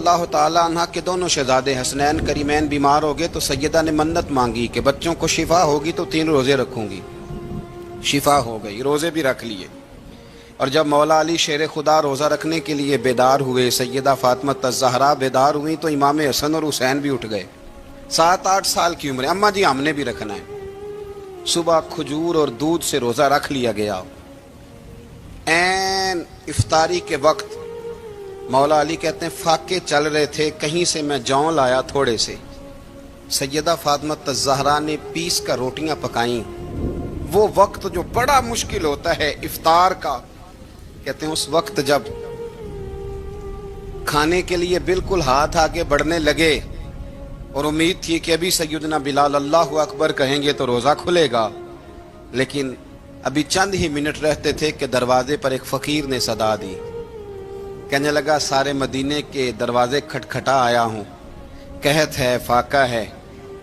اللہ تعالیٰ عنہ کے دونوں شہزادے حسنین کریمین بیمار ہو گئے تو سیدہ نے منت مانگی کہ بچوں کو شفا ہوگی تو 3 روزے رکھوں گی. شفا ہو گئی، روزے بھی رکھ لیے. اور جب مولا علی شیر خدا روزہ رکھنے کے لیے بیدار ہوئے، سیدہ فاطمہ الزہرا بیدار ہوئی تو امام حسن اور حسین بھی اٹھ گئے. 7-8 سال کی عمر. اماں جی ہم نے بھی رکھنا ہے. صبح کھجور اور دودھ سے روزہ رکھ لیا گیا. عین افطاری کے وقت مولا علی کہتے ہیں فاقے چل رہے تھے، کہیں سے میں جون لایا تھوڑے سے. سیدہ فاطمہ الزہرا نے پیس کر روٹیاں پکائیں. وہ وقت جو بڑا مشکل ہوتا ہے افطار کا، کہتے ہیں اس وقت جب کھانے کے لیے بالکل ہاتھ آگے بڑھنے لگے اور امید تھی کہ ابھی سیدنا بلال اللہ اکبر کہیں گے تو روزہ کھلے گا، لیکن ابھی چند ہی منٹ رہتے تھے کہ دروازے پر ایک فقیر نے صدا دی. کہنے لگا سارے مدینے کے دروازے کھٹکھٹا آیا ہوں، قحط ہے، فاقہ ہے،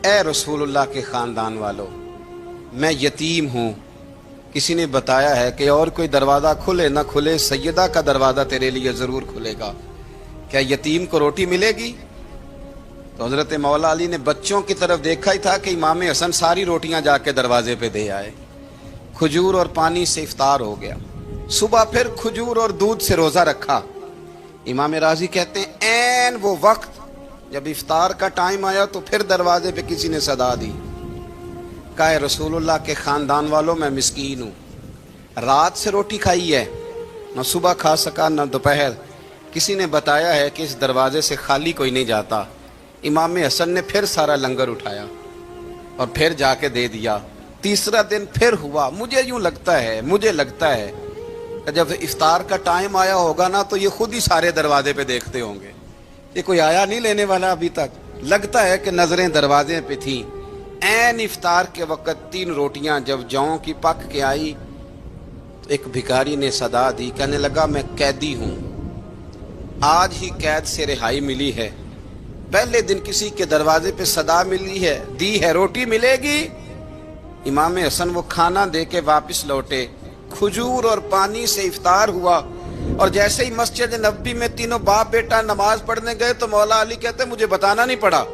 اے رسول اللہ کے خاندان والو، میں یتیم ہوں. کسی نے بتایا ہے کہ اور کوئی دروازہ کھلے نہ کھلے سیدہ کا دروازہ تیرے لیے ضرور کھلے گا، کیا یتیم کو روٹی ملے گی؟ تو حضرت مولا علی نے بچوں کی طرف دیکھا ہی تھا کہ امام حسن ساری روٹیاں جا کے دروازے پہ دے آئے. کھجور اور پانی سے افطار ہو گیا. صبح پھر کھجور اور دودھ سے روزہ رکھا. امام راضی کہتے ہیں عین وہ وقت جب افطار کا ٹائم آیا تو پھر دروازے پہ کسی نے صدا دی. کہا رسول اللہ کے خاندان والوں میں مسکین ہوں، رات سے روٹی کھائی ہے، نہ صبح کھا سکا نہ دوپہر. کسی نے بتایا ہے کہ اس دروازے سے خالی کوئی نہیں جاتا. امام حسن نے پھر سارا لنگر اٹھایا اور پھر جا کے دے دیا. تیسرا دن پھر ہوا. مجھے لگتا ہے کہ جب افطار کا ٹائم آیا ہوگا نا تو یہ خود ہی سارے دروازے پہ دیکھتے ہوں گے، یہ کوئی آیا نہیں لینے والا ابھی تک. لگتا ہے کہ نظریں دروازے پہ تھیں. عین افطار کے وقت 3 روٹیاں جب جوں کی پک کے آئی تو ایک بھکاری نے صدا دی. کہنے لگا میں قیدی ہوں، آج ہی قید سے رہائی ملی ہے، پہلے دن کسی کے دروازے پہ صدا دی ہے روٹی ملے گی. امام حسن وہ کھانا دے کے واپس لوٹے. کھجور اور پانی سے افطار ہوا اور جیسے ہی مسجد نبوی میں تینوں باپ بیٹا نماز پڑھنے گئے تو مولا علی کہتے مجھے بتانا نہیں پڑا.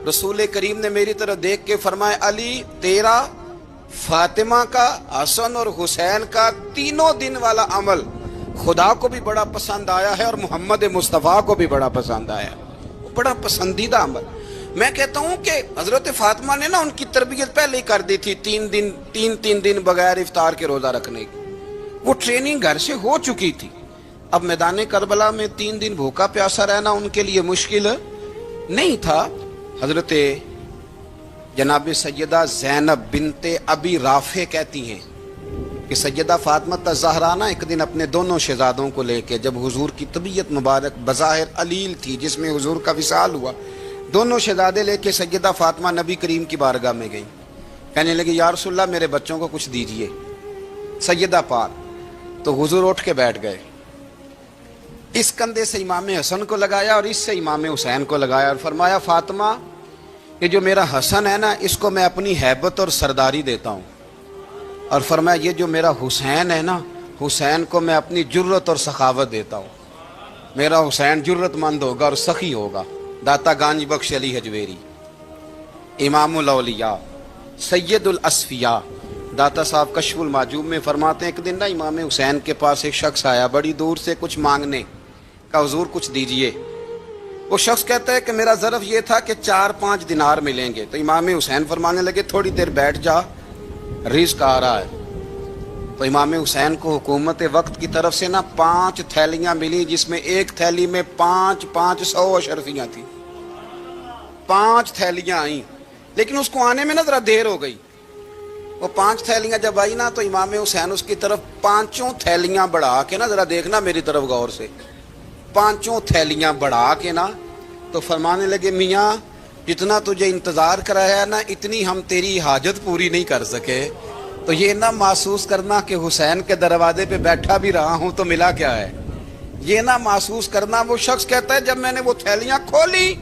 رسول کریم نے میری طرف دیکھ کے فرمایا علی تیرا، فاطمہ کا، حسن اور حسین کا 3 دن والا عمل خدا کو بھی بڑا پسند آیا ہے اور محمد مصطفیٰ کو بھی بڑا پسند آیا ہے، بڑا پسندیدہ عمل. میں کہتا ہوں کہ حضرت فاطمہ نے نا ان کی تربیت پہلے ہی کر دی تھی 3 دن بغیر افطار کے روزہ رکھنے کی. وہ ٹریننگ گھر سے ہو چکی تھی. اب میدان کربلا میں 3 دن بھوکا پیاسا رہنا ان کے لیے مشکل نہیں تھا. حضرت جناب سیدہ زینب بنت ابی رافع کہتی ہیں کہ سیدہ فاطمہ الزہرا نا ایک دن اپنے دونوں شہزادوں کو لے کے، جب حضور کی طبیعت مبارک بظاہر علیل تھی جس میں حضور کا وصال ہوا، دونوں شہزادے لے کے سیدہ فاطمہ نبی کریم کی بارگاہ میں گئیں. کہنے لگی یا رسول اللہ میرے بچوں کو کچھ دیجئے. سیدہ پاک تو حضور اٹھ کے بیٹھ گئے. اس کندھے سے امام حسن کو لگایا اور اس سے امام حسین کو لگایا اور فرمایا فاطمہ یہ جو میرا حسن ہے نا اس کو میں اپنی ہیبت اور سرداری دیتا ہوں، اور فرمایا یہ جو میرا حسین ہے نا حسین کو میں اپنی جرت اور سخاوت دیتا ہوں. میرا حسین جرت مند ہوگا اور سخی ہوگا. داتا گانج بخش علی حجویری، امام الاولیاء، سید الاسفیاء، داتا صاحب کشف المعجوب میں فرماتے ہیں ایک دن نا امام حسین کے پاس ایک شخص آیا بڑی دور سے کچھ مانگنے کا، حضور کچھ دیجئے. وہ شخص کہتا ہے کہ میرا ظرف یہ تھا کہ 4-5 دینار ملیں گے. تو امام حسین فرمانے لگے تھوڑی دیر بیٹھ جا، رزق آ رہا ہے. تو امام حسین کو حکومت وقت کی طرف سے نا 5 تھیلیاں ملی جس میں ایک تھیلی میں 500 اشرفیاں تھیں. 5 تھیلیاں آئیں لیکن اس کو آنے میں نا ذرا دیر ہو گئی. وہ 5 تھیلیاں جب آئی نا تو امام حسین اس کی طرف 5 تھیلیاں بڑھا کے نا، ذرا دیکھنا میری طرف غور سے، 5 تھیلیاں بڑھا کے نا تو فرمانے لگے میاں جتنا تجھے انتظار کرایا نا اتنی ہم تیری حاجت پوری نہیں کر سکے. تو یہ نہ محسوس کرنا کہ حسین کے دروازے پہ بیٹھا بھی رہا ہوں تو ملا کیا ہے. یہ نہ محسوس کرنا. وہ شخص کہتا ہے جب میں نے وہ تھیلیاں کھولی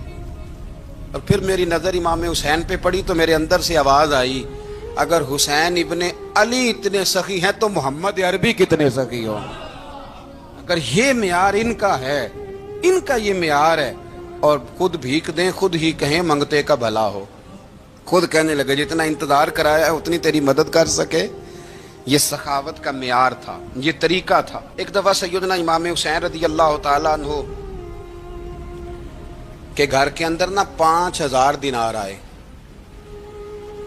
اور پھر میری نظر امام حسین پہ پڑی تو میرے اندر سے آواز آئی اگر حسین ابن علی اتنے سخی ہیں تو محمد عربی کتنے سخی ہوں. اگر یہ معیار ان کا ہے، ان کا یہ معیار ہے اور خود بھیک دیں، خود ہی کہیں منگتے کا بھلا ہو. خود کہنے لگے جتنا انتظار کرایا ہے اتنی تیری مدد کر سکے. یہ سخاوت کا معیار تھا، یہ طریقہ تھا. ایک دفعہ سیدنا امام حسین رضی اللہ تعالیٰ عنہ کے گھر کے اندر 5000 دینار آئے.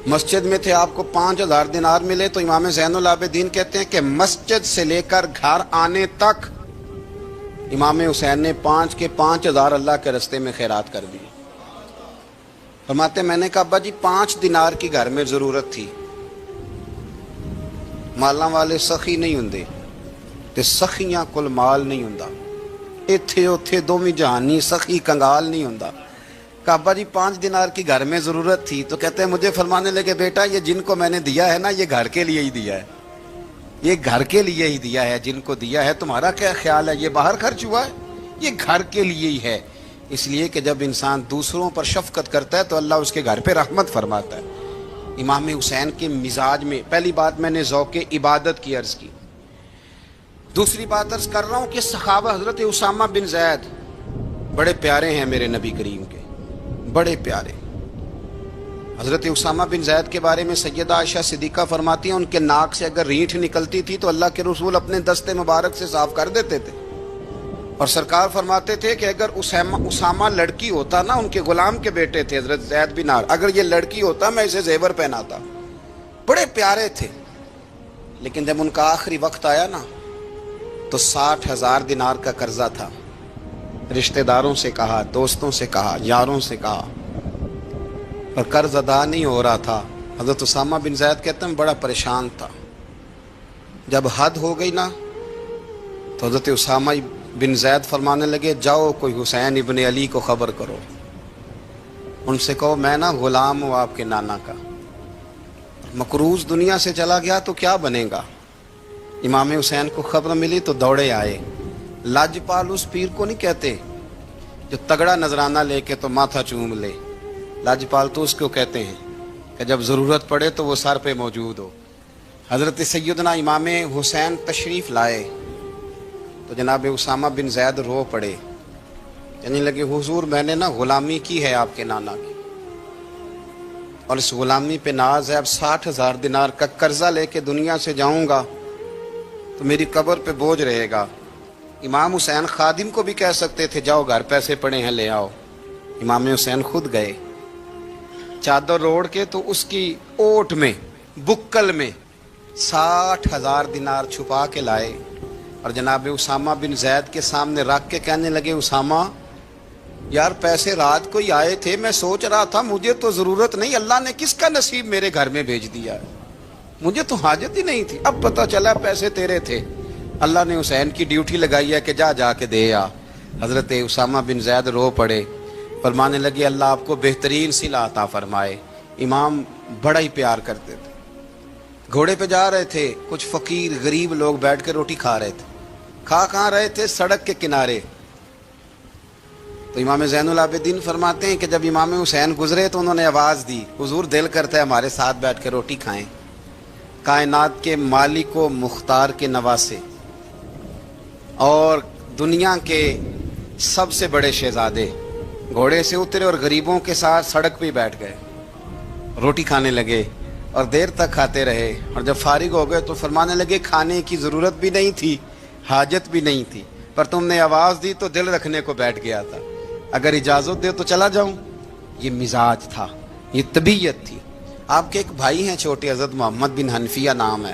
مسجد میں تھے، آپ کو 5000 دینار ملے تو امام زین العابدین کہتے ہیں کہ مسجد سے لے کر گھر آنے تک امام حسین نے 5000 اللہ کے رستے میں خیرات کر دی. فرماتے میں نے کہا ابا جی 5 دینار کی گھر میں ضرورت تھی. مالاں والے سخی نہیں ہوندے تے سخیاں کل مال نہیں ہوندا. ایتھے اوتھے دوویں جہانی سخی کنگال نہیں ہوندا. کہا ابا جی 5 دینار کی گھر میں ضرورت تھی. تو کہتے ہیں مجھے فرمانے لگے بیٹا یہ جن کو میں نے دیا ہے نا یہ گھر کے لیے ہی دیا ہے، یہ گھر کے لیے ہی دیا ہے. جن کو دیا ہے تمہارا کیا خیال ہے یہ باہر خرچ ہوا ہے؟ یہ گھر کے لیے ہی ہے. اس لیے کہ جب انسان دوسروں پر شفقت کرتا ہے تو اللہ اس کے گھر پہ رحمت فرماتا ہے. امام حسین کے مزاج میں پہلی بات میں نے ذوق عبادت کی عرض کی. دوسری بات عرض کر رہا ہوں کہ صحابہ حضرت اسامہ بن زید بڑے پیارے ہیں میرے نبی کریم کے، بڑے پیارے. حضرت اسامہ بن زید کے بارے میں سیدہ عائشہ صدیقہ فرماتی ہیں ان کے ناک سے اگر رینٹھ نکلتی تھی تو اللہ کے رسول اپنے دستے مبارک سے صاف کر دیتے تھے. اور سرکار فرماتے تھے کہ اگر اسامہ لڑکی ہوتا نا، ان کے غلام کے بیٹے تھے حضرت زید بن عار، اگر یہ لڑکی ہوتا میں اسے زیور پہناتا. بڑے پیارے تھے. لیکن جب ان کا آخری وقت آیا نا تو 60,000 دینار کا قرضہ تھا. رشتہ داروں سے کہا، دوستوں سے کہا، یاروں سے کہا، اور قرض ادا نہیں ہو رہا تھا. حضرت اسامہ بن زید کہتے ہیں بڑا پریشان تھا. جب حد ہو گئی نا تو حضرت اسامہ بن زید فرمانے لگے جاؤ کوئی حسین ابن علی کو خبر کرو، ان سے کہو میں نا غلام ہوں آپ کے نانا کا، مقروض دنیا سے چلا گیا تو کیا بنے گا. امام حسین کو خبر ملی تو دوڑے آئے. لاجپال اس پیر کو نہیں کہتے جو تگڑا نذرانہ لے کے تو ماتھا چوم لے. لاجپال تو اس کو کہتے ہیں کہ جب ضرورت پڑے تو وہ سر پہ موجود ہو. حضرت سیدنا امام حسین تشریف لائے تو جناب اسامہ بن زید رو پڑے. کہنے لگے حضور میں نے نا غلامی کی ہے آپ کے نانا کی، اور اس غلامی پہ ناز ہے. اب 60,000 دینار کا قرضہ لے کے دنیا سے جاؤں گا تو میری قبر پہ بوجھ رہے گا. امام حسین خادم کو بھی کہہ سکتے تھے جاؤ گھر پیسے پڑے ہیں لے آؤ. امام حسین خود گئے، چادر اوڑھ کے تو اس کی اوٹ میں بکل میں 60,000 دینار چھپا کے لائے اور جناب اسامہ بن زید کے سامنے رکھ کے کہنے لگے اسامہ یار پیسے رات کو ہی آئے تھے، میں سوچ رہا تھا مجھے تو ضرورت نہیں، اللہ نے کس کا نصیب میرے گھر میں بھیج دیا ہے، مجھے تو حاجت ہی نہیں تھی. اب پتہ چلا پیسے تیرے تھے، اللہ نے حسین کی ڈیوٹی لگائی ہے کہ جا کے دے آ. حضرت اسامہ بن زید رو پڑے، فرمانے لگے اللہ آپ کو بہترین صلہ عطا فرمائے. امام بڑا ہی پیار کرتے تھے. گھوڑے پہ جا رہے تھے، کچھ فقیر غریب لوگ بیٹھ کے روٹی کھا رہے تھے. کہاں رہے تھے؟ سڑک کے کنارے. تو امام زین العابدین فرماتے ہیں کہ جب امام حسین گزرے تو انہوں نے آواز دی حضور دل کرتا ہے ہمارے ساتھ بیٹھ کے روٹی کھائیں. کائنات کے مالک و مختار کے نواسے اور دنیا کے سب سے بڑے شہزادے گھوڑے سے اترے اور غریبوں کے ساتھ سڑک پہ بیٹھ گئے، روٹی کھانے لگے اور دیر تک کھاتے رہے. اور جب فارغ ہو گئے تو فرمانے لگے کھانے کی ضرورت بھی نہیں تھی، حاجت بھی نہیں تھی، پر تم نے آواز دی تو دل رکھنے کو بیٹھ گیا تھا، اگر اجازت دے تو چلا جاؤں. یہ مزاج تھا، یہ طبیعت تھی. آپ کے ایک بھائی ہیں چھوٹے حضرت محمد بن حنفیہ نام ہے،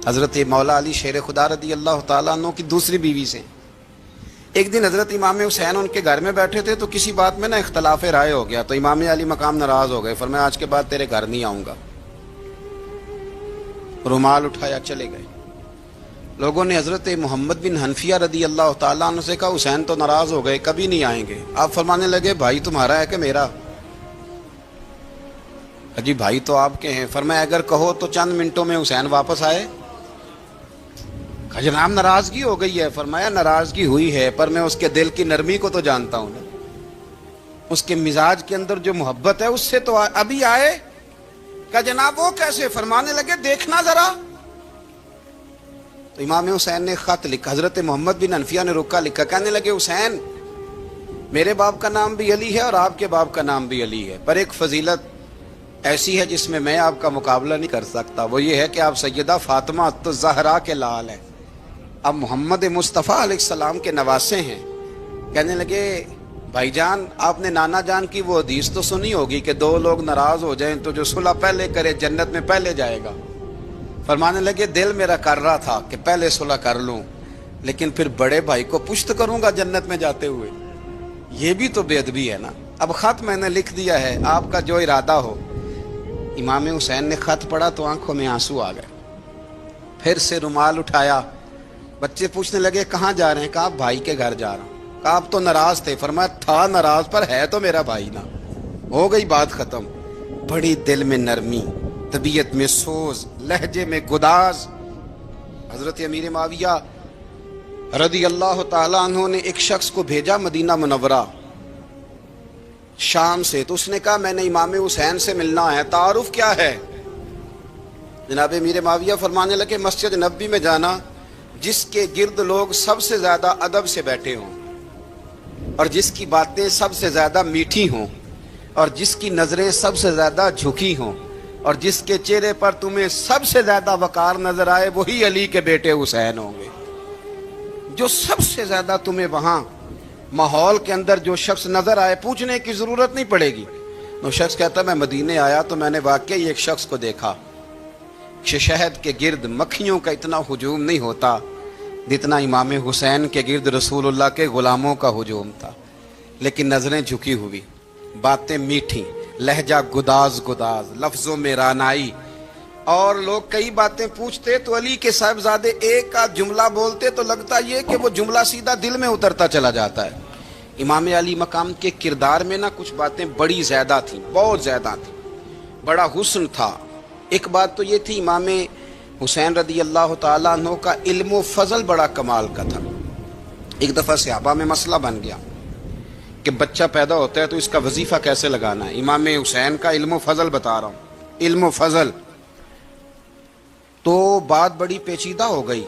حضرت مولا علی شیر خدا رضی اللہ تعالیٰ عنہ کی دوسری بیوی سے. ایک دن حضرت امام حسین ان کے گھر میں بیٹھے تھے تو کسی بات میں نا اختلاف رائے ہو گیا تو امام علی مقام ناراض ہو گئے، فرمایا آج کے بعد تیرے گھر نہیں آؤں گا. رومال اٹھایا چلے گئے. لوگوں نے حضرت محمد بن حنفیہ رضی اللہ تعالیٰ عنہ سے کہا حسین تو ناراض ہو گئے کبھی نہیں آئیں گے. آپ فرمانے لگے بھائی تمہارا ہے کہ میرا؟ جی بھائی تو آپ کے ہیں. فرمایا اگر کہو تو چند منٹوں میں حسین واپس آئے. جناب ناراضگی ہو گئی ہے. فرمایا ناراضگی ہوئی ہے پر میں اس کے دل کی نرمی کو تو جانتا ہوں نا، اس کے مزاج کے اندر جو محبت ہے اس سے تو ابھی آئے. کہ جناب وہ کیسے؟ فرمانے لگے دیکھنا ذرا. تو امام حسین نے خط لکھا، حضرت محمد بن حنفیہ نے رکا لکھا، کہنے لگے حسین میرے باپ کا نام بھی علی ہے اور آپ کے باپ کا نام بھی علی ہے، پر ایک فضیلت ایسی ہے جس میں میں آپ کا مقابلہ نہیں کر سکتا، وہ یہ ہے کہ آپ سیدہ فاطمہ الزہرا کے لال ہیں، آپ محمد مصطفیٰ علیہ السلام کے نواسے ہیں۔ کہنے لگے بھائی جان، آپ نے نانا جان کی وہ حدیث تو سنی ہوگی کہ دو لوگ ناراض ہو جائیں تو جو صلح پہلے کرے جنت میں پہلے جائے گا۔ فرمانے لگے دل میرا کر رہا تھا کہ پہلے صلح کر لوں، لیکن پھر بڑے بھائی کو پشت کروں گا جنت میں جاتے ہوئے، یہ بھی تو بے ادبی ہے نا۔ اب خط میں نے لکھ دیا ہے، آپ کا جو ارادہ ہو۔ امام حسین نے خط پڑھا تو آنکھوں میں آنسو آ گئے، پھر سے رومال اٹھایا۔ بچے پوچھنے لگے کہاں جا رہے ہیں؟ کہا بھائی کے گھر جا رہا ہوں۔ کہا آپ تو ناراض تھے؟ فرمایا تھا ناراض، پر ہے تو میرا بھائی نا، ہو گئی بات ختم۔ بڑی دل میں نرمی، طبیعت میں سوز، لہجے میں گداز۔ حضرت امیر معاویہ رضی اللہ تعالیٰ عنہ نے ایک شخص کو بھیجا مدینہ منورہ شام سے، تو اس نے کہا میں نے امام حسین سے ملنا ہے، تعارف کیا ہے؟ جناب امیر معاویہ فرمانے لگے مسجد نبوی میں جانا جس کے گرد لوگ سب سے زیادہ ادب سے بیٹھے ہوں اور جس کی باتیں سب سے زیادہ میٹھی ہوں اور جس کی نظریں سب سے زیادہ جھکی ہوں اور جس کے چہرے پر تمہیں سب سے زیادہ وقار نظر آئے، وہی علی کے بیٹے حسین ہوں گے۔ جو سب سے زیادہ تمہیں وہاں ماحول کے اندر جو شخص نظر آئے، پوچھنے کی ضرورت نہیں پڑے گی۔ وہ شخص کہتا میں مدینے آیا تو میں نے واقعی ایک شخص کو دیکھا، شہد کے گرد مکھیوں کا اتنا ہجوم نہیں ہوتا جتنا امام حسین کے گرد رسول اللہ کے غلاموں کا ہجوم تھا، لیکن نظریں جھکی ہوئی، باتیں میٹھی، لہجہ گداز گداز، لفظوں میں رانائی، اور لوگ کئی باتیں پوچھتے تو علی کے صاحبزادے ایک آدھ جملہ بولتے تو لگتا یہ کہ وہ جملہ سیدھا دل میں اترتا چلا جاتا ہے۔ امام علی مقام کے کردار میں نا کچھ باتیں بڑی زیادہ تھیں، بہت زیادہ تھیں، بڑا حسن تھا۔ ایک بات تو یہ تھی امام حسین رضی اللہ تعالیٰ عنہ کا علم و فضل بڑا کمال کا تھا۔ ایک دفعہ صحابہ میں مسئلہ بن گیا کہ بچہ پیدا ہوتا ہے تو اس کا وظیفہ کیسے لگانا ہے۔ امام حسین کا علم و فضل بتا رہا ہوں، علم و فضل۔ تو بات بڑی پیچیدہ ہو گئی۔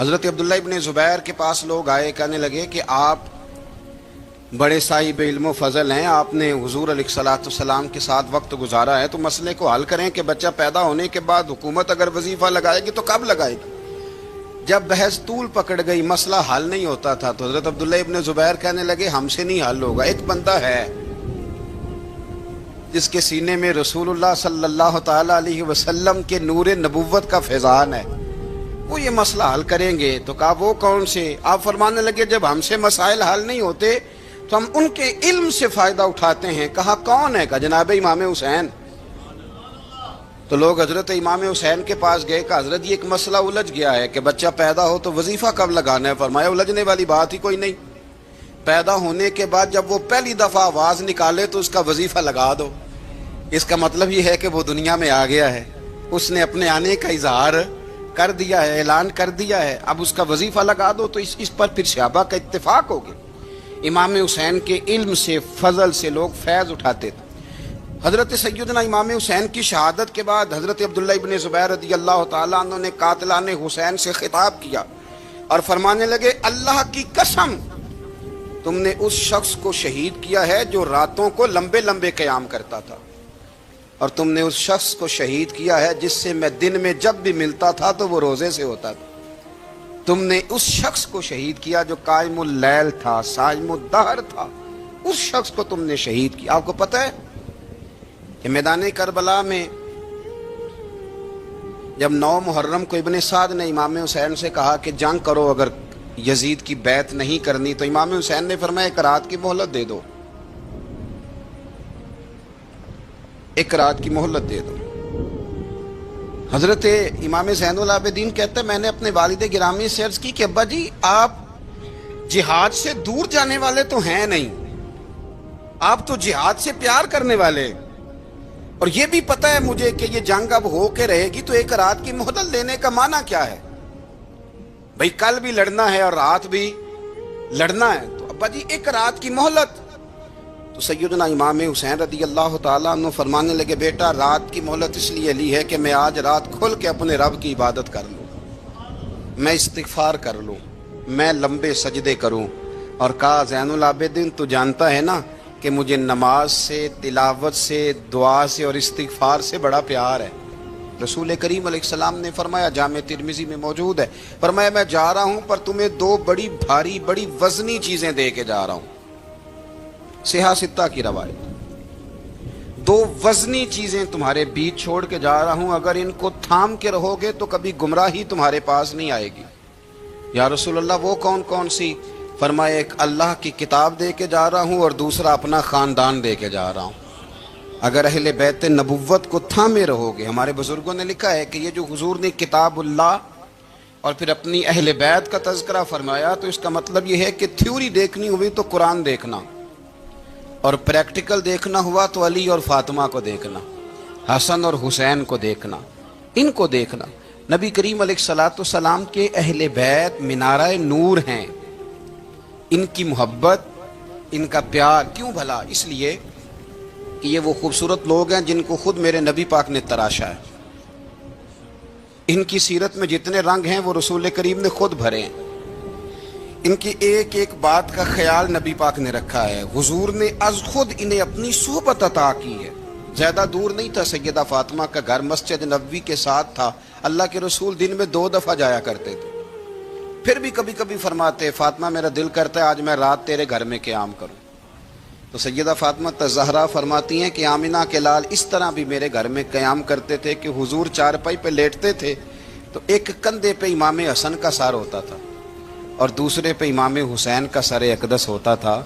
حضرت عبداللہ ابن زبیر کے پاس لوگ آئے، کہنے لگے کہ آپ بڑے صاحب علم و فضل ہیں، آپ نے حضور علیہ الصلوۃ والسلام کے ساتھ وقت گزارا ہے، تو مسئلے کو حل کریں کہ بچہ پیدا ہونے کے بعد حکومت اگر وظیفہ لگائے گی تو کب لگائے گی؟ جب بحث طول پکڑ گئی، مسئلہ حل نہیں ہوتا تھا، تو حضرت عبداللہ ابن زبیر کہنے لگے ہم سے نہیں حل ہوگا، ایک بندہ ہے جس کے سینے میں رسول اللہ صلی اللہ تعالی علیہ وسلم کے نور نبوت کا فیضان ہے، وہ یہ مسئلہ حل کریں گے۔ تو کہا وہ کون سے؟ آپ فرمانے لگے جب ہم سے مسائل حل نہیں ہوتے تو ہم ان کے علم سے فائدہ اٹھاتے ہیں۔ کہا کون ہے؟ کہا جناب امام حسین۔ تو لوگ حضرت امام حسین کے پاس گئے کہ حضرت یہ ایک مسئلہ الجھ گیا ہے کہ بچہ پیدا ہو تو وظیفہ کب لگانا ہے؟ فرمایا الجھنے والی بات ہی کوئی نہیں، پیدا ہونے کے بعد جب وہ پہلی دفعہ آواز نکالے تو اس کا وظیفہ لگا دو۔ اس کا مطلب یہ ہے کہ وہ دنیا میں آ گیا ہے، اس نے اپنے آنے کا اظہار کر دیا ہے، اعلان کر دیا ہے، اب اس کا وظیفہ لگا دو۔ تو اس پر پھر صحابہ کا اتفاق ہو گیا۔ امام حسین کے علم سے، فضل سے لوگ فیض اٹھاتے تھے۔ حضرت سیدنا امام حسین کی شہادت کے بعد حضرت عبداللہ ابن زبیر رضی اللہ تعالیٰ عنہ نے قاتلان حسین سے خطاب کیا اور فرمانے لگے اللہ کی قسم تم نے اس شخص کو شہید کیا ہے جو راتوں کو لمبے لمبے قیام کرتا تھا، اور تم نے اس شخص کو شہید کیا ہے جس سے میں دن میں جب بھی ملتا تھا تو وہ روزے سے ہوتا تھا۔ تم نے اس شخص کو شہید کیا جو قائم اللیل تھا، صائم الدہر تھا، اس شخص کو تم نے شہید کیا۔ آپ کو پتہ ہے کہ میدان کربلا میں جب 9 محرم کو ابن سعد نے امام حسین سے کہا کہ جنگ کرو، اگر یزید کی بیعت نہیں کرنی، تو امام حسین نے فرمایا ایک رات کی مہلت دے دو، ایک رات کی مہلت دے دو۔ حضرت امام زین العابدین کہتے ہیں میں نے اپنے والد گرامی سے عرض کی کہ ابا جی آپ جہاد سے دور جانے والے تو ہیں نہیں، آپ تو جہاد سے پیار کرنے والے، اور یہ بھی پتہ ہے مجھے کہ یہ جنگ اب ہو کے رہے گی، تو ایک رات کی مہلت لینے کا معنی کیا ہے؟ بھئی کل بھی لڑنا ہے اور رات بھی لڑنا ہے، تو ابا جی ایک رات کی مہلت۔ تو سیدنا امام حسین رضی اللہ تعالیٰ عنہ فرمانے لگے بیٹا رات کی مہلت اس لیے لی ہے کہ میں آج رات کھل کے اپنے رب کی عبادت کر لوں، میں استغفار کر لوں، میں لمبے سجدے کروں، اور کہا زین العابدین تو جانتا ہے نا کہ مجھے نماز سے، تلاوت سے، دعا سے اور استغفار سے بڑا پیار ہے۔ رسول کریم علیہ السلام نے فرمایا، جامع ترمذی میں موجود ہے، فرمایا میں جا رہا ہوں پر تمہیں دو بڑی بھاری بڑی وزنی چیزیں دے کے جا رہا ہوں۔ صحیح ستہ کی روایت، دو وزنی چیزیں تمہارے بیچ چھوڑ کے جا رہا ہوں، اگر ان کو تھام کے رہو گے تو کبھی گمراہی تمہارے پاس نہیں آئے گی۔ یا رسول اللہ وہ کون کون سی؟ فرمایا ایک اللہ کی کتاب دے کے جا رہا ہوں اور دوسرا اپنا خاندان دے کے جا رہا ہوں۔ اگر اہل بیت نبوت کو تھامے رہو گے، ہمارے بزرگوں نے لکھا ہے کہ یہ جو حضور نے کتاب اللہ اور پھر اپنی اہل بیت کا تذکرہ فرمایا تو اس کا مطلب یہ ہے کہ تھیوری دیکھنی ہوئی تو قرآن دیکھنا، اور پریکٹیکل دیکھنا ہوا تو علی اور فاطمہ کو دیکھنا، حسن اور حسین کو دیکھنا، ان کو دیکھنا۔ نبی کریم علیہ الصلوۃ والسلام کے اہل بیت منارہ نور ہیں، ان کی محبت، ان کا پیار کیوں بھلا؟ اس لیے کہ یہ وہ خوبصورت لوگ ہیں جن کو خود میرے نبی پاک نے تراشا ہے۔ ان کی سیرت میں جتنے رنگ ہیں وہ رسول کریم نے خود بھرے ہیں۔ ان کی ایک ایک بات کا خیال نبی پاک نے رکھا ہے۔ حضور نے از خود انہیں اپنی صحبت عطا کی ہے۔ زیادہ دور نہیں تھا سیدہ فاطمہ کا گھر، مسجد نبوی کے ساتھ تھا۔ اللہ کے رسول دن میں 2 دفعہ جایا کرتے تھے، پھر بھی کبھی کبھی فرماتے فاطمہ میرا دل کرتا ہے آج میں رات تیرے گھر میں قیام کروں۔ تو سیدہ فاطمہ الزہرا فرماتی ہیں کہ آمنہ کے لال اس طرح بھی میرے گھر میں قیام کرتے تھے کہ حضور چارپائی پہ لیٹتے تھے تو ایک کندھے پہ امام حسن کا سر ہوتا تھا اور دوسرے پہ امام حسین کا سر اقدس ہوتا تھا،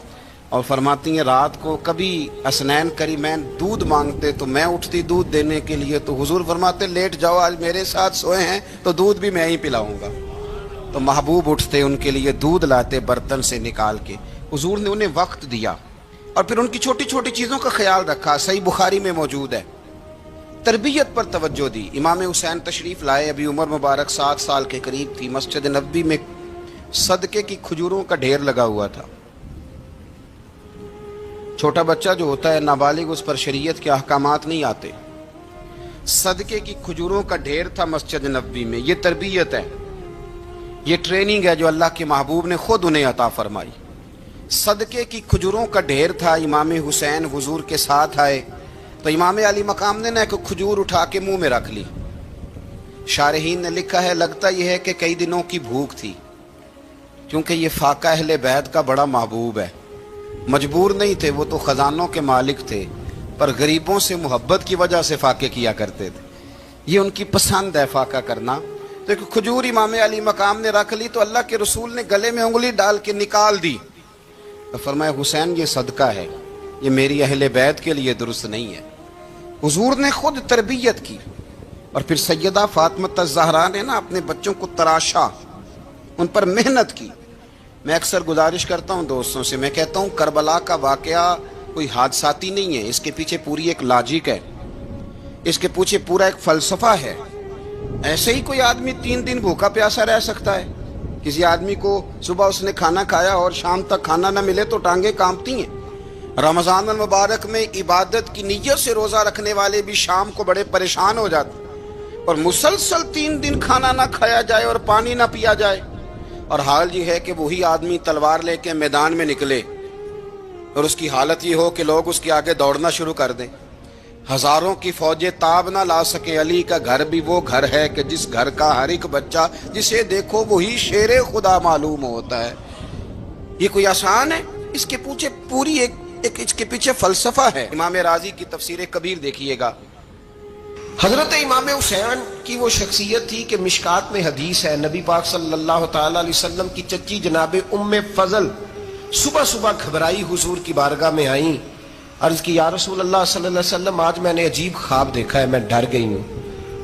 اور فرماتی ہیں رات کو کبھی حسنین کریمین دودھ مانگتے تو میں اٹھتی دودھ دینے کے لیے، تو حضور فرماتے لیٹ جاؤ آج میرے ساتھ سوئے ہیں تو دودھ بھی میں ہی پلاؤں گا۔ تو محبوب اٹھتے ان کے لیے دودھ لاتے برتن سے نکال کے۔ حضور نے انہیں وقت دیا اور پھر ان کی چھوٹی چھوٹی چیزوں کا خیال رکھا۔ صحیح بخاری میں موجود ہے، تربیت پر توجہ دی۔ امام حسین تشریف لائے، ابھی عمر مبارک 7 سال کے قریب تھی۔ مسجد نبوی میں صدقے کی کھجوروں کا ڈھیر لگا ہوا تھا۔ چھوٹا بچہ جو ہوتا ہے نابالغ، اس پر شریعت کے احکامات نہیں آتے۔ صدقے کی کھجوروں کا ڈھیر تھا مسجد نبوی میں۔ یہ تربیت ہے، یہ ٹریننگ ہے جو اللہ کے محبوب نے خود انہیں عطا فرمائی۔ صدقے کی کھجوروں کا ڈھیر تھا۔ امام حسین حضور کے ساتھ آئے تو امام علی مقام نے ایک کھجور اٹھا کے منہ میں رکھ لی۔ شارحین نے لکھا ہے لگتا یہ ہے کہ کئی دنوں کی بھوک تھی، کیونکہ یہ فاقہ اہل بیت کا بڑا محبوب ہے۔ مجبور نہیں تھے، وہ تو خزانوں کے مالک تھے، پر غریبوں سے محبت کی وجہ سے فاقے کیا کرتے تھے۔ یہ ان کی پسند ہے فاقہ کرنا۔ تو ایک کھجور امام علی مقام نے رکھ لی تو اللہ کے رسول نے گلے میں انگلی ڈال کے نکال دی، تو فرمایا حسین یہ صدقہ ہے، یہ میری اہل بیت کے لیے درست نہیں ہے۔ حضور نے خود تربیت کی، اور پھر سیدہ فاطمہ الزہرا نے اپنے بچوں کو تراشا، ان پر محنت کی۔ میں اکثر گزارش کرتا ہوں دوستوں سے، میں کہتا ہوں کربلا کا واقعہ کوئی حادثاتی نہیں ہے، اس کے پیچھے پوری ایک لاجک ہے، اس کے پیچھے پورا ایک فلسفہ ہے۔ ایسے ہی کوئی آدمی 3 دن بھوکا پیاسا رہ سکتا ہے؟ کسی آدمی کو صبح اس نے کھانا کھایا اور شام تک کھانا نہ ملے تو ٹانگیں کانپتی ہیں۔ رمضان المبارک میں عبادت کی نیت سے روزہ رکھنے والے بھی شام کو بڑے پریشان ہو جاتے، اور مسلسل 3 دن کھانا نہ کھایا جائے اور پانی نہ پیا جائے، اور حال یہ ہے کہ وہی آدمی تلوار لے کے میدان میں نکلے اور اس کی حالت یہ ہو کہ لوگ اس کے آگے دوڑنا شروع کر دیں، ہزاروں کی فوجیں تاب نہ لا سکیں۔ علی کا گھر بھی وہ گھر ہے کہ جس گھر کا ہر ایک بچہ جسے دیکھو وہی شیر خدا معلوم ہوتا ہے۔ یہ کوئی آسان ہے؟ اس کے پیچھے پوری ایک اس کے پیچھے فلسفہ ہے۔ امام راضی کی تفسیر کبیر دیکھیے گا، حضرت امام حسین کی وہ شخصیت تھی کہ مشکات میں حدیث ہے، نبی پاک صلی اللہ تعالی علیہ وسلم کی چچی جناب ام فضل صبح صبح گھبرائی حضور کی بارگاہ میں آئیں، عرض کی یا رسول اللہ صلی اللہ علیہ وسلم آج میں نے عجیب خواب دیکھا ہے، میں ڈر گئی ہوں۔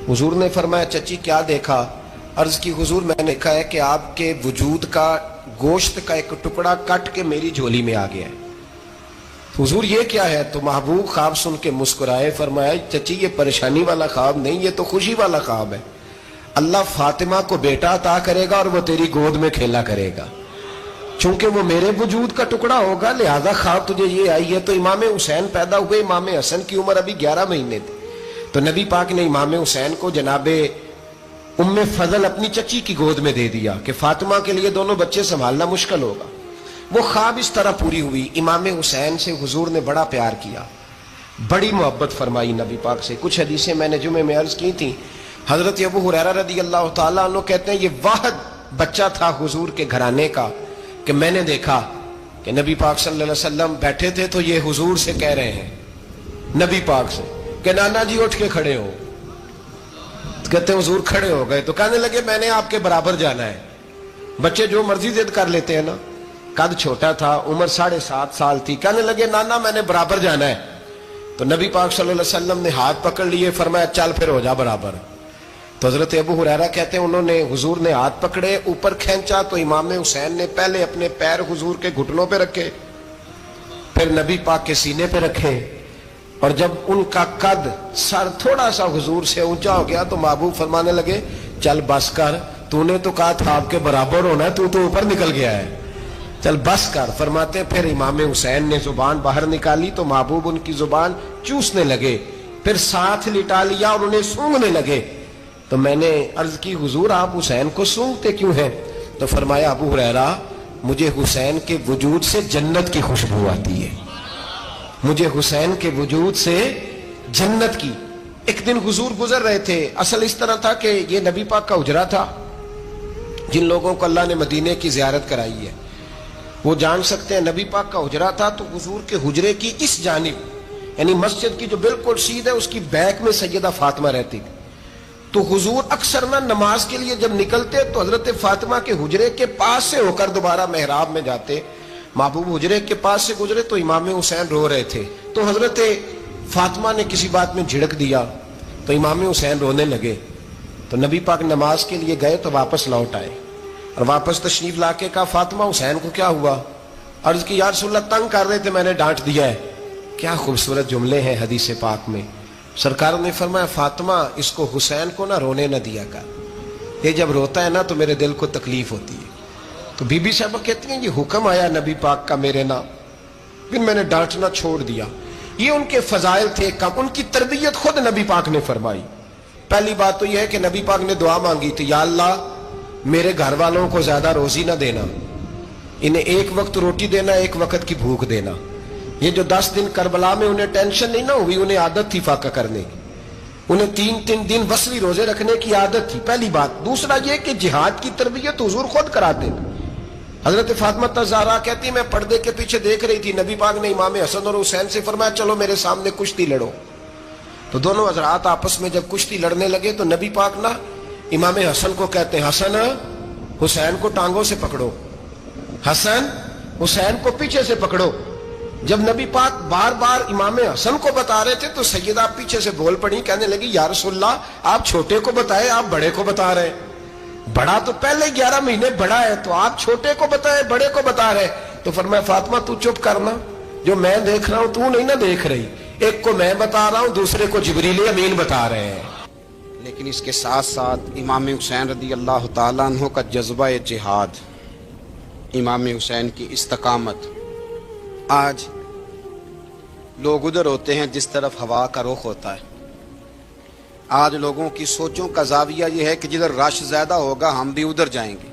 حضور نے فرمایا چچی کیا دیکھا؟ عرض کی حضور میں نے دیکھا ہے کہ آپ کے وجود کا گوشت کا ایک ٹکڑا کٹ کے میری جھولی میں آ گیا ہے۔ حضور یہ کیا ہے؟ تو محبوب خواب سن کے مسکرائے، فرمایا چچی یہ پریشانی والا خواب نہیں، یہ تو خوشی والا خواب ہے۔ اللہ فاطمہ کو بیٹا عطا کرے گا اور وہ تیری گود میں کھیلا کرے گا، چونکہ وہ میرے وجود کا ٹکڑا ہوگا، لہذا خواب تجھے یہ آئی ہے۔ تو امام حسین پیدا ہوئے، امام حسن کی عمر ابھی 11 مہینے تھی، تو نبی پاک نے امام حسین کو جناب ام فضل اپنی چچی کی گود میں دے دیا کہ فاطمہ کے لیے دونوں بچے سنبھالنا مشکل ہوگا۔ وہ خواب اس طرح پوری ہوئی، امام حسین سے حضور نے بڑا پیار کیا، بڑی محبت فرمائی نبی پاک سے۔ کچھ حدیثیں میں نے جمعے میں عرض کی تھیں، حضرت ابو ہریرہ رضی اللہ تعالیٰ عنہ کہتے ہیں یہ واحد بچہ تھا حضور کے گھرانے کا کہ میں نے دیکھا کہ نبی پاک صلی اللہ علیہ وسلم بیٹھے تھے تو یہ حضور سے کہہ رہے ہیں، نبی پاک سے، کہ نانا جی اٹھ کے کھڑے ہو۔ کہتے ہیں حضور کھڑے ہو گئے تو کہنے لگے میں نے آپ کے برابر جانا ہے۔ بچے جو مرضی ضد کر لیتے ہیں نا، قد چھوٹا تھا، عمر 7.5 سال تھی، کہنے لگے نانا میں نے برابر جانا ہے۔ تو نبی پاک صلی اللہ علیہ وسلم نے ہاتھ پکڑ لیے، فرمایا چل پھر ہو جا برابر۔ تو حضرت ابو ہریرہ کہتے ہیں انہوں نے، حضور نے ہاتھ پکڑے، اوپر کھینچا تو امام حسین نے پہلے اپنے پیر حضور کے گھٹنوں پہ رکھے، پھر نبی پاک کے سینے پہ رکھے، اور جب ان کا قد سر تھوڑا سا حضور سے اونچا ہو گیا تو محبوب فرمانے لگے چل بس کر، تو نے تو کہا تھا آپ کے برابر ہونا ہے، تو اوپر نکل گیا ہے، چل بس کر۔ فرماتے ہیں پھر امام حسین نے زبان باہر نکالی تو محبوب ان کی زبان چوسنے لگے، پھر ساتھ لٹا لیا اور انہیں سونگھنے لگے۔ تو میں نے عرض کی حضور آپ حسین کو سونگتے کیوں ہیں؟ تو فرمایا ابو ہریرہ مجھے حسین کے وجود سے جنت کی خوشبو آتی ہے، مجھے حسین کے وجود سے جنت کی۔ ایک دن حضور گزر رہے تھے، اصل اس طرح تھا کہ یہ نبی پاک کا حجرہ تھا، جن لوگوں کو اللہ نے مدینے کی زیارت کرائی ہے وہ جان سکتے ہیں، نبی پاک کا حجرہ تھا تو حضور کے حجرے کی اس جانب، یعنی مسجد کی جو بالکل سیدھ ہے اس کی بیک میں سیدہ فاطمہ رہتی تھی۔ تو حضور اکثر نہ نماز کے لیے جب نکلتے تو حضرت فاطمہ کے حجرے کے پاس سے ہو کر دوبارہ محراب میں جاتے۔ محبوب حجرے کے پاس سے گزرے تو امام حسین رو رہے تھے، تو حضرت فاطمہ نے کسی بات میں جھڑک دیا تو امام حسین رونے لگے۔ تو نبی پاک نماز کے لیے گئے تو واپس لوٹ آئے، اور واپس تشریف لا کے کہا فاطمہ حسین کو کیا ہوا؟ عرض کی یا رسول اللہ تنگ کر رہے تھے میں نے ڈانٹ دیا ہے۔ کیا خوبصورت جملے ہیں حدیث پاک میں۔ سرکار نے فرمایا فاطمہ اس کو حسین کو نہ رونے نہ دیا کر، یہ جب روتا ہے نا تو میرے دل کو تکلیف ہوتی ہے۔ تو بی بی صاحبہ کہتی ہیں یہ حکم آیا نبی پاک کا میرے نام، پھر میں نے ڈانٹنا چھوڑ دیا۔ یہ ان کے فضائل تھے، کم ان کی تربیت خود نبی پاک نے فرمائی۔ پہلی بات تو یہ ہے کہ نبی پاک نے دعا مانگی تھی، یا اللہ میرے گھر والوں کو زیادہ روزی نہ دینا، انہیں ایک وقت روٹی دینا، ایک وقت کی بھوک دینا۔ یہ جو 10 دن کربلا میں انہیں ٹینشن نہیں نہ ہوئی، انہیں عادت تھی فاقہ کرنے کی، انہیں 3 دن وصلی روزے رکھنے کی عادت تھی، پہلی بات۔ دوسرا یہ کہ جہاد کی تربیت حضور خود کراتے تھے۔ حضرت فاطمہ الزہرا کہتی ہے میں پردے کے پیچھے دیکھ رہی تھی، نبی پاک نے امام حسن اور حسین سے فرمایا چلو میرے سامنے کشتی لڑو۔ تو دونوں حضرات آپس میں جب کشتی لڑنے لگے تو نبی پاک نا امام حسن کو کہتے ہیں حسن حسین کو ٹانگوں سے پکڑو، حسن حسین کو پیچھے سے پکڑو۔ جب نبی پاک بار بار امام حسن کو بتا رہے تھے تو سیدہ پیچھے سے بول پڑی، کہنے لگی یا رسول اللہ آپ چھوٹے کو بتائے، آپ بڑے کو بتا رہے ہیں، بڑا تو پہلے 11 مہینے بڑا ہے تو آپ چھوٹے کو بتائے بڑے کو بتا رہے۔ تو فرمایا فاطمہ تو چپ کرنا، جو میں دیکھ رہا ہوں تو نہیں نہ دیکھ رہی، ایک کو میں بتا رہا ہوں دوسرے کو جبریل امین بتا رہے ہیں۔ لیکن اس کے ساتھ ساتھ امام حسین رضی اللہ تعالیٰ عنہ کا جذبہ جہاد، امام حسین کی استقامت۔ آج لوگ ادھر ہوتے ہیں جس طرف ہوا کا رخ ہوتا ہے۔ آج لوگوں کی سوچوں کا زاویہ یہ ہے کہ جدھر رش زیادہ ہوگا ہم بھی ادھر جائیں گے۔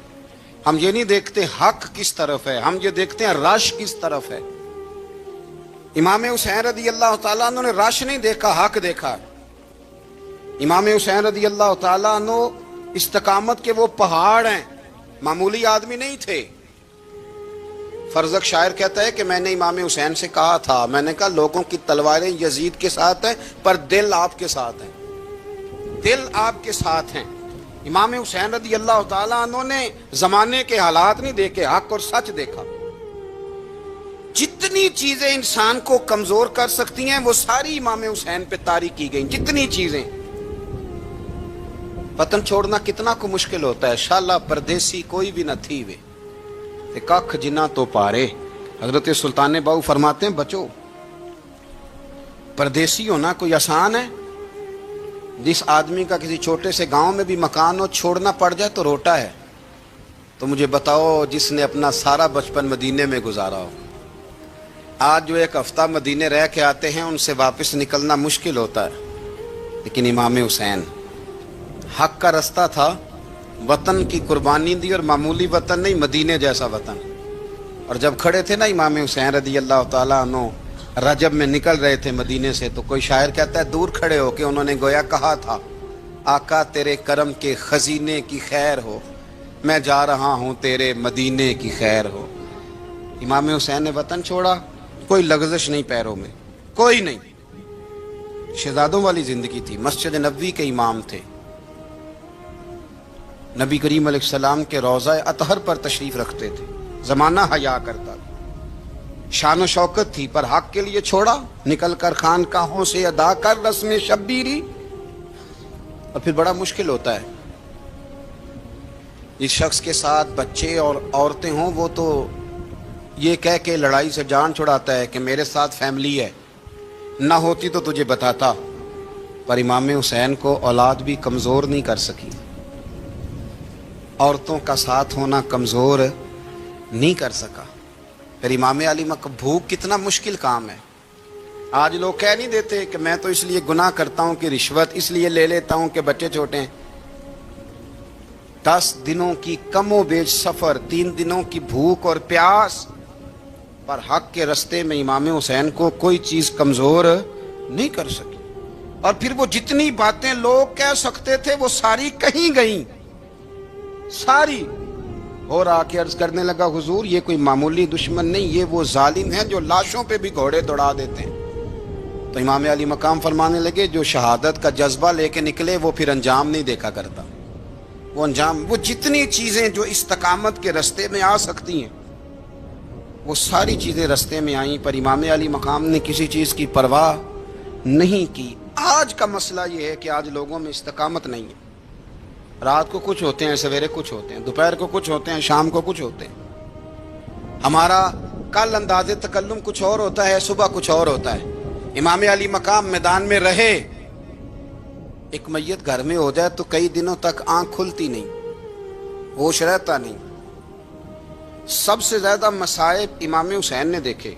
ہم یہ نہیں دیکھتے حق کس طرف ہے، ہم یہ دیکھتے ہیں رش کس طرف ہے۔ امام حسین رضی اللہ تعالیٰ عنہ نے رش نہیں دیکھا، حق دیکھا۔ امام حسین رضی اللہ تعالیٰ عنہ استقامت کے وہ پہاڑ ہیں، معمولی آدمی نہیں تھے۔ فرزق شاعر کہتا ہے کہ میں نے امام حسین سے کہا تھا، میں نے کہا لوگوں کی تلواریں یزید کے ساتھ ہیں پر دل آپ کے ساتھ ہیں، دل آپ کے ساتھ ہیں۔ امام حسین رضی اللہ تعالیٰ عنہ نے زمانے کے حالات نہیں دیکھے، حق اور سچ دیکھا۔ جتنی چیزیں انسان کو کمزور کر سکتی ہیں وہ ساری امام حسین پہ طاری کی گئیں، جتنی چیزیں۔ وطن چھوڑنا کتنا کو مشکل ہوتا ہے، شالا پردیسی کوئی بھی نہ تھی وے کخ جنا تو پارے۔ حضرت سلطان باؤ فرماتے ہیں بچو پردیسی ہونا کوئی آسان ہے؟ جس آدمی کا کسی چھوٹے سے گاؤں میں بھی مکان ہو چھوڑنا پڑ جائے تو روٹا ہے، تو مجھے بتاؤ جس نے اپنا سارا بچپن مدینے میں گزارا ہو۔ آج جو ایک ہفتہ مدینے رہ کے آتے ہیں ان سے واپس نکلنا مشکل ہوتا ہے، لیکن امام حسین حق کا رستہ تھا، وطن کی قربانی دی، اور معمولی وطن نہیں، مدینے جیسا وطن۔ اور جب کھڑے تھے نا امام حسین رضی اللہ تعالیٰ عنہ رجب میں نکل رہے تھے مدینے سے، تو کوئی شاعر کہتا ہے دور کھڑے ہو کے انہوں نے گویا کہا تھا، آقا تیرے کرم کے خزینے کی خیر ہو، میں جا رہا ہوں تیرے مدینے کی خیر ہو۔ امام حسین نے وطن چھوڑا، کوئی لغزش نہیں پیروں میں، کوئی نہیں، شہزادوں والی زندگی تھی، مسجد نبوی کے امام تھے، نبی کریم علیہ السلام کے روضہ اطہر پر تشریف رکھتے تھے، زمانہ حیا کرتا تھا، شان و شوکت تھی، پر حق کے لیے چھوڑا، نکل کر خانقاہوں سے ادا کر رسم شبیری۔ اور پھر بڑا مشکل ہوتا ہے، جس شخص کے ساتھ بچے اور عورتیں ہوں وہ تو یہ کہہ کے لڑائی سے جان چھڑاتا ہے کہ میرے ساتھ فیملی ہے، نہ ہوتی تو تجھے بتاتا، پر امام حسین کو اولاد بھی کمزور نہیں کر سکی، عورتوں کا ساتھ ہونا کمزور نہیں کر سکا۔ پھر امام علی بھوک کتنا مشکل کام ہے، آج لوگ کہہ نہیں دیتے کہ میں تو اس لیے گناہ کرتا ہوں کہ رشوت اس لیے لے لیتا ہوں کہ بچے چھوٹے ہیں۔ 10 دنوں کی کم و بیش سفر، 3 دنوں کی بھوک اور پیاس، پر حق کے رستے میں امام حسین کو کوئی چیز کمزور نہیں کر سکی۔ اور پھر وہ جتنی باتیں لوگ کہہ سکتے تھے وہ ساری کہیں گئیں، ساری۔ اور آ کے عرض کرنے لگا حضور یہ کوئی معمولی دشمن نہیں، یہ وہ ظالم ہیں جو لاشوں پہ بھی گھوڑے دوڑا دیتے ہیں۔ تو امام علی مقام فرمانے لگے جو شہادت کا جذبہ لے کے نکلے وہ پھر انجام نہیں دیکھا کرتا، وہ انجام، وہ جتنی چیزیں جو استقامت کے رستے میں آ سکتی ہیں وہ ساری چیزیں رستے میں آئیں، پر امام علی مقام نے کسی چیز کی پرواہ نہیں کی۔ آج کا مسئلہ یہ ہے کہ آج لوگوں میں استقامت نہیں ہے، رات کو کچھ ہوتے ہیں، سویرے کچھ ہوتے ہیں، دوپہر کو کچھ ہوتے ہیں، شام کو کچھ ہوتے ہیں۔ ہمارا کل انداز تکلم کچھ اور ہوتا ہے، صبح کچھ اور ہوتا ہے۔ امام علی مقام میدان میں رہے، ایک میت گھر میں ہو جائے تو کئی دنوں تک آنکھ کھلتی نہیں، ہوش رہتا نہیں۔ سب سے زیادہ مصائب امام حسین نے دیکھے،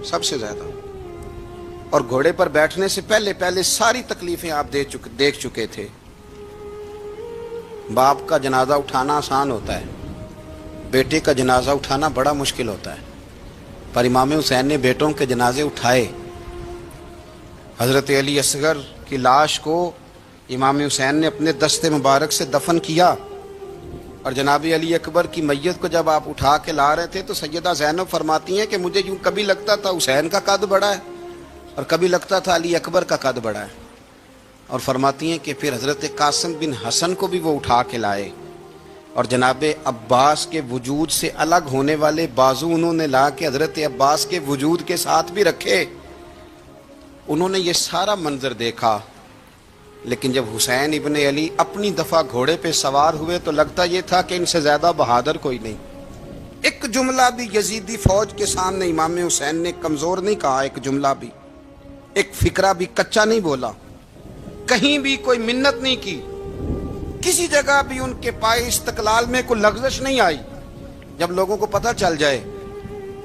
سب سے زیادہ، اور گھوڑے پر بیٹھنے سے پہلے ساری تکلیفیں آپ دیکھ چکے تھے۔ باپ کا جنازہ اٹھانا آسان ہوتا ہے، بیٹے کا جنازہ اٹھانا بڑا مشکل ہوتا ہے، پر امام حسین نے بیٹوں کے جنازے اٹھائے۔ حضرت علی اصغر کی لاش کو امام حسین نے اپنے دست مبارک سے دفن کیا، اور جناب علی اکبر کی میت کو جب آپ اٹھا کے لا رہے تھے تو سیدہ زینب فرماتی ہیں کہ مجھے یوں کبھی لگتا تھا حسین کا قد بڑا ہے اور کبھی لگتا تھا علی اکبر کا قد بڑا ہے، اور فرماتی ہیں کہ پھر حضرت قاسم بن حسن کو بھی وہ اٹھا کے لائے، اور جناب عباس کے وجود سے الگ ہونے والے بازو انہوں نے لا کے حضرت عباس کے وجود کے ساتھ بھی رکھے۔ انہوں نے یہ سارا منظر دیکھا، لیکن جب حسین ابن علی اپنی دفعہ گھوڑے پہ سوار ہوئے تو لگتا یہ تھا کہ ان سے زیادہ بہادر کوئی نہیں۔ ایک جملہ بھی یزیدی فوج کے سامنے امام حسین نے کمزور نہیں کہا، ایک جملہ بھی، ایک فکرہ بھی کچا نہیں بولا، کہیں بھی کوئی منت نہیں کی، کسی جگہ بھی ان کے پائے استقلال میں کوئی لغزش نہیں آئی۔ جب لوگوں کو پتہ چل جائے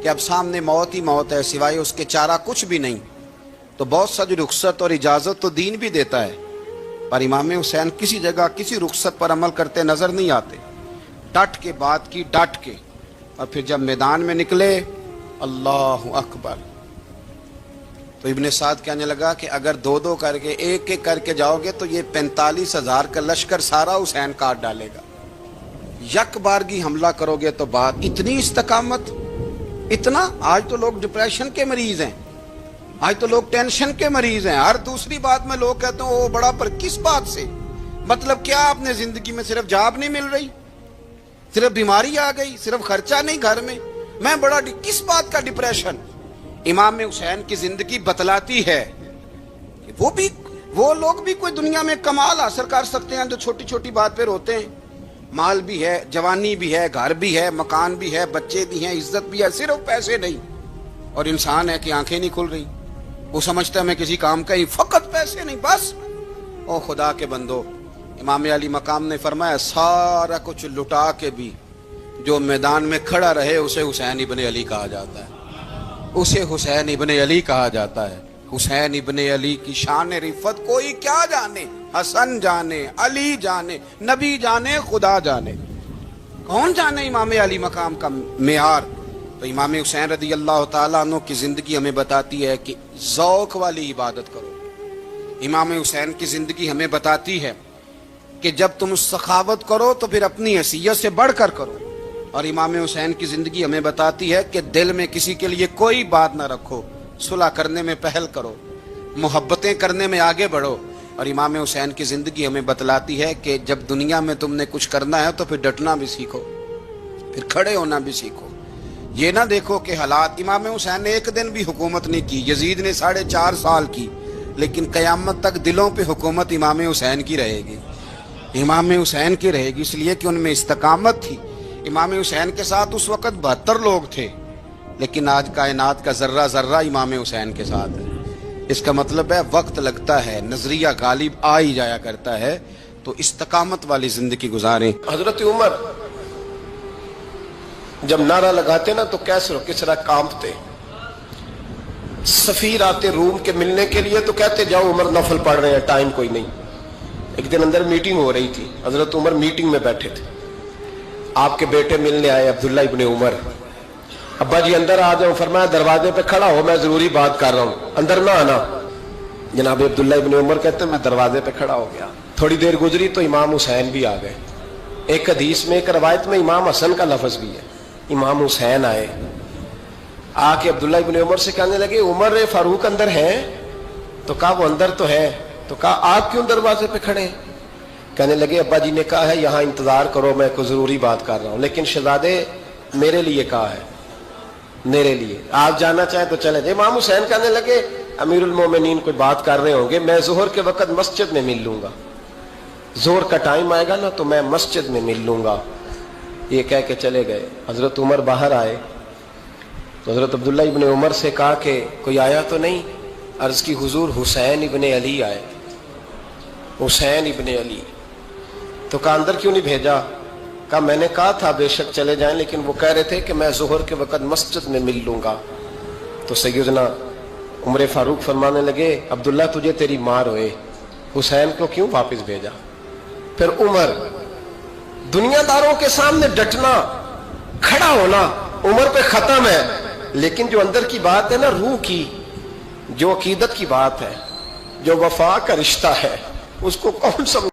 کہ اب سامنے موت ہی موت ہے، سوائے اس کے چارہ کچھ بھی نہیں، تو بہت سا جو رخصت اور اجازت تو دین بھی دیتا ہے، پر امام حسین کسی جگہ کسی رخصت پر عمل کرتے نظر نہیں آتے، ڈٹ کے بات کی، ڈٹ کے۔ اور پھر جب میدان میں نکلے، اللہ اکبر، تو ابن سعد کہنے لگا کہ اگر 2 کر کے، ایک کر کے جاؤ گے تو یہ 45,000 کا لشکر سارا حسین کاٹ ڈالے گا، یک بارگی حملہ کرو گے تو بات۔ اتنی استقامت، اتنا۔ آج تو لوگ ڈپریشن کے مریض ہیں، آج تو لوگ ٹینشن کے مریض ہیں، ہر دوسری بات میں لوگ کہتے ہیں وہ بڑا، پر کس بات سے؟ مطلب کیا آپ نے زندگی میں صرف جاب نہیں مل رہی، صرف بیماری آ گئی، صرف خرچہ نہیں گھر میں بڑا، کس بات کا ڈپریشن؟ امام حسین کی زندگی بتلاتی ہے کہ وہ لوگ بھی کوئی دنیا میں کمال حاصل کر سکتے ہیں جو چھوٹی چھوٹی بات پہ روتے ہیں۔ مال بھی ہے، جوانی بھی ہے، گھر بھی ہے، مکان بھی ہے، بچے بھی ہیں، عزت بھی ہے، صرف پیسے نہیں۔ اور انسان ہے کہ آنکھیں نہیں کھل رہی، وہ سمجھتا ہے میں کسی کام کا ہی، فقط پیسے نہیں بس۔ او خدا کے بندو، امام علی مقام نے فرمایا سارا کچھ لٹا کے بھی جو میدان میں کھڑا رہے اسے حسین ابن علی کہا جاتا ہے، اسے حسین ابن علی کہا جاتا ہے۔ حسین ابن علی کی شان رفت کوئی کیا جانے، حسن جانے، علی جانے، نبی جانے، خدا جانے، کون جانے امام علی مقام کا معیار۔ تو امام حسین رضی اللہ تعالیٰ عنہ کی زندگی ہمیں بتاتی ہے کہ ذوق والی عبادت کرو. امام حسین کی زندگی ہمیں بتاتی ہے کہ جب تم سخاوت کرو تو پھر اپنی حیثیت سے بڑھ کر کرو. اور امام حسین کی زندگی ہمیں بتاتی ہے کہ دل میں کسی کے لیے کوئی بات نہ رکھو, صلح کرنے میں پہل کرو, محبتیں کرنے میں آگے بڑھو. اور امام حسین کی زندگی ہمیں بتلاتی ہے کہ جب دنیا میں تم نے کچھ کرنا ہے تو پھر ڈٹنا بھی سیکھو, پھر کھڑے ہونا بھی سیکھو. یہ نہ دیکھو کہ حالات, امام حسین نے ایک دن بھی حکومت نہیں کی, یزید نے 4.5 سال کی, لیکن قیامت تک دلوں پہ حکومت امام حسین کی رہے گی, امام حسین کی رہے گی, اس لیے کہ ان میں استقامت تھی. امام حسین کے ساتھ اس وقت 72 لوگ تھے, لیکن آج کائنات کا ذرہ ذرہ امام حسین کے ساتھ ہے. اس کا مطلب ہے وقت لگتا ہے, نظریہ غالب آ ہی جایا کرتا ہے, تو استقامت والی زندگی گزاریں. حضرت عمر جب نعرہ لگاتے نا تو کیسر و کسرا کانپتے. سفیر آتے روم کے ملنے کے لیے تو کہتے جاؤ عمر نفل پڑھ رہے ہیں, ٹائم کوئی نہیں. ایک دن اندر میٹنگ ہو رہی تھی, حضرت عمر میٹنگ میں بیٹھے تھے, آپ کے بیٹے ملنے آئے عبداللہ ابن عمر. ابا جی اندر آ جاؤ. فرمایا دروازے پہ کھڑا ہو, میں ضروری بات کر رہا ہوں, اندر نہ آنا. جناب عبداللہ ابن عمر کہتے ہیں میں دروازے پہ کھڑا ہو گیا. تھوڑی دیر گزری تو امام حسین بھی آ گئے. ایک حدیث میں, ایک روایت میں امام حسن کا لفظ بھی ہے. امام حسین آئے, آ کے عبداللہ ابن عمر سے کہنے لگے عمر فاروق اندر ہیں؟ تو کہا وہ اندر تو ہے. تو کہا آپ کیوں دروازے پہ کھڑے ہیں؟ کہنے لگے ابا جی نے کہا ہے یہاں انتظار کرو, میں کوئی ضروری بات کر رہا ہوں, لیکن شہزادے میرے لیے کہا ہے, میرے لیے آپ جانا چاہیں تو چلے جائیں. امام حسین کہنے لگے امیر المومنین کوئی بات کر رہے ہوں گے, میں ظہر کے وقت مسجد میں مل لوں گا, ظہر کا ٹائم آئے گا نا تو میں مسجد میں مل لوں گا. یہ کہہ کے چلے گئے. حضرت عمر باہر آئے تو حضرت عبداللہ ابن عمر سے کہا کہ کوئی آیا تو نہیں؟ عرض کی حضور حسین ابن علی آئے. حسین ابن علی. تو کہا اندر کیوں نہیں بھیجا؟ کہا میں نے کہا تھا بے شک چلے جائیں, لیکن وہ کہہ رہے تھے کہ میں ظہر کے وقت مسجد میں مل لوں گا. تو سیدنا عمر فاروق فرمانے لگے عبداللہ تجھے تیری ماں روئے, حسین کو کیوں واپس بھیجا؟ پھر عمر, دنیا داروں کے سامنے ڈٹنا, کھڑا ہونا عمر پہ ختم ہے, لیکن جو اندر کی بات ہے نا, روح کی, جو عقیدت کی بات ہے, جو وفا کا رشتہ ہے, اس کو کون سمجھ